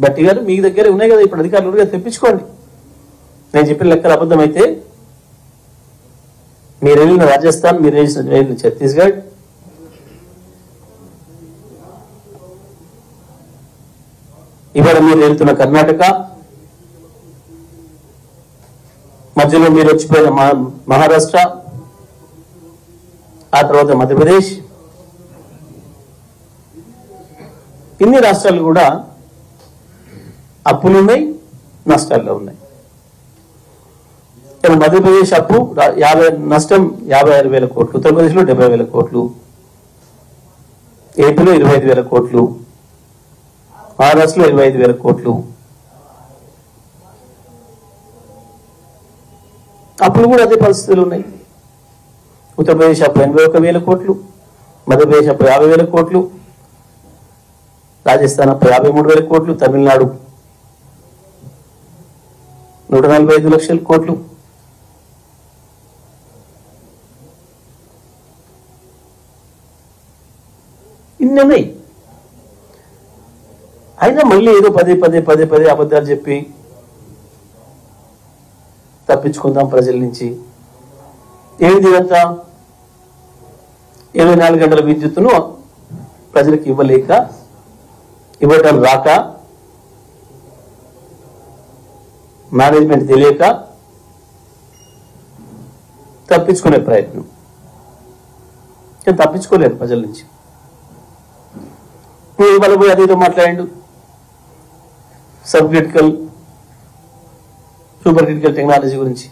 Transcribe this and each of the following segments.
బట్టి గారు మీ దగ్గర ఉన్నాయి కదా ఇప్పుడు అధికారులుగా తెప్పించుకోండి. నేను చెప్పిన లెక్కలు అబద్ధమైతే మీరు వెళ్ళిన రాజస్థాన్, మీరు వెళ్ళిన ఛత్తీస్గఢ్, ఇవాళ మీరు వెళ్తున్న కర్ణాటక, మధ్యలో మీరు వచ్చిపోయిన మహారాష్ట్ర, ఆ తర్వాత మధ్యప్రదేశ్, ఇన్ని రాష్ట్రాలు కూడా అప్పులు ఉన్నాయి, నష్టాల్లో ఉన్నాయి. మధ్యప్రదేశ్ అప్పు నష్టం 56,000 కోట్లు, ఉత్తరప్రదేశ్లో 70,000 కోట్లు, ఏపీలో 25,000 కోట్లు, మహారాష్ట్రలో 25,000 కోట్లు. అప్పులు కూడా అదే పరిస్థితులు ఉన్నాయి. ఉత్తరప్రదేశ్ అప్పు 81,000 కోట్లు, మధ్యప్రదేశ్ అప్పు 50,000 కోట్లు, రాజస్థాన్ అప్పు 53,000 కోట్లు, తమిళనాడు 145 లక్షల కోట్లు. ఇన్ని ఉన్నాయి. అయినా మళ్ళీ ఏదో పదే అబద్ధాలు చెప్పి తప్పించుకుందాం ప్రజల నుంచి. ఏంటి ఇదంతా? 24 గంటల విద్యుత్తును ప్రజలకు ఇవ్వటం రాక, మేనేజ్మెంట్ తెలియక తప్పించుకునే ప్రయత్నం. తప్పించుకోలేరు ప్రజల నుంచి. ఇవాళ పోయి అదేదో మాట్లాడాడు సూపర్ క్రిటికల్ టెక్నాలజీ గురించి.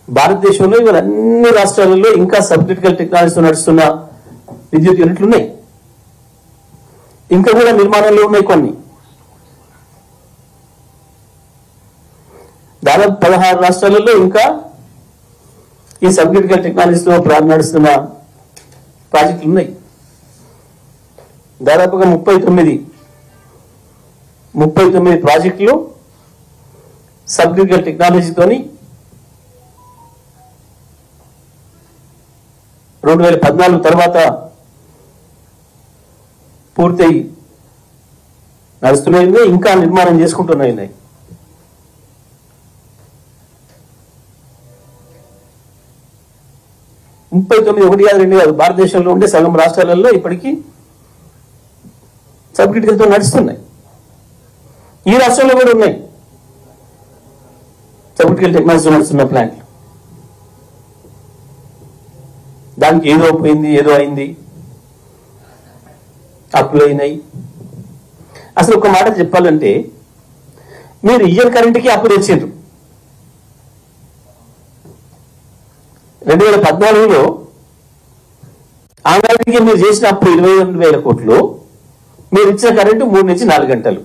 భారతదేశంలో ఇవాళ అన్ని రాష్ట్రాలలో ఇంకా సబ్ క్రిటికల్ టెక్నాలజీతో నడుస్తున్న విద్యుత్ యూనిట్లు ఉన్నాయి. ఇంకా కూడా నిర్మాణంలో ఉన్నాయి కొన్ని. దాదాపు 16 రాష్ట్రాలలో ఇంకా ఈ సబ్ క్రిటికల్ టెక్నాలజీతో నడుస్తున్న ప్రాజెక్టులు ఉన్నాయి. దాదాపుగా 39 ప్రాజెక్టులు సబ్ క్రిటికల్ టెక్నాలజీతోని 2014 తర్వాత పూర్తయి నడుస్తున్నాయి, ఇంకా నిర్మాణం చేసుకుంటున్నాయి. ఒకటి కాదు, 2 కాదు, భారతదేశంలో ఉండే సగం రాష్ట్రాలలో ఇప్పటికీ సబ్ క్రిటికల్తో నడుస్తున్నాయి. ఈ రాష్ట్రంలో కూడా ఉన్నాయి సబ్ క్రిటికల్ టెక్నాలజీతో నడుస్తున్న ప్లాంట్లు. దానికి ఏదో పోయింది, ఏదో అయింది, అప్పులు అయినాయి. అసలు ఒక మాట చెప్పాలంటే, మీరు ఇయర్ కరెంట్కి అప్పు తెచ్చిండ్రు. 2014లో ఆనాటికి మీరు చేసిన అప్పు 22,000 కోట్లు, మీరు ఇచ్చిన కరెంటు 3 నుంచి 4 గంటలు.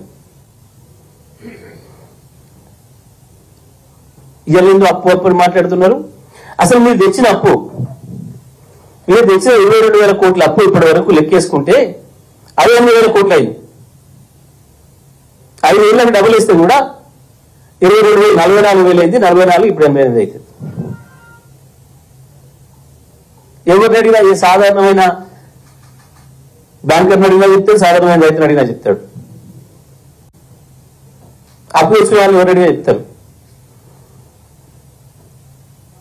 ఇయర్లో అప్పు మాట్లాడుతున్నారు. అసలు మీరు తెచ్చిన 22,000 కోట్ల అప్పు ఇప్పటి వరకు లెక్కేసుకుంటే 58,000 కోట్లు అయింది. 5,000కి డబుల్ ఇస్తే కూడా 22,000, 44,000 అయింది. 44 ఇప్పుడు 88 అవుతుంది. ఎవరిని అడిగినా, ఏ సాధారణమైన బ్యాంకర్ని అడిగినా చెప్తాడు, సాధారణమైన రైతుని అడిగినా చెప్తాడు, అప్పు వచ్చిన వాళ్ళు ఎవరు అడిగినా చెప్తారు.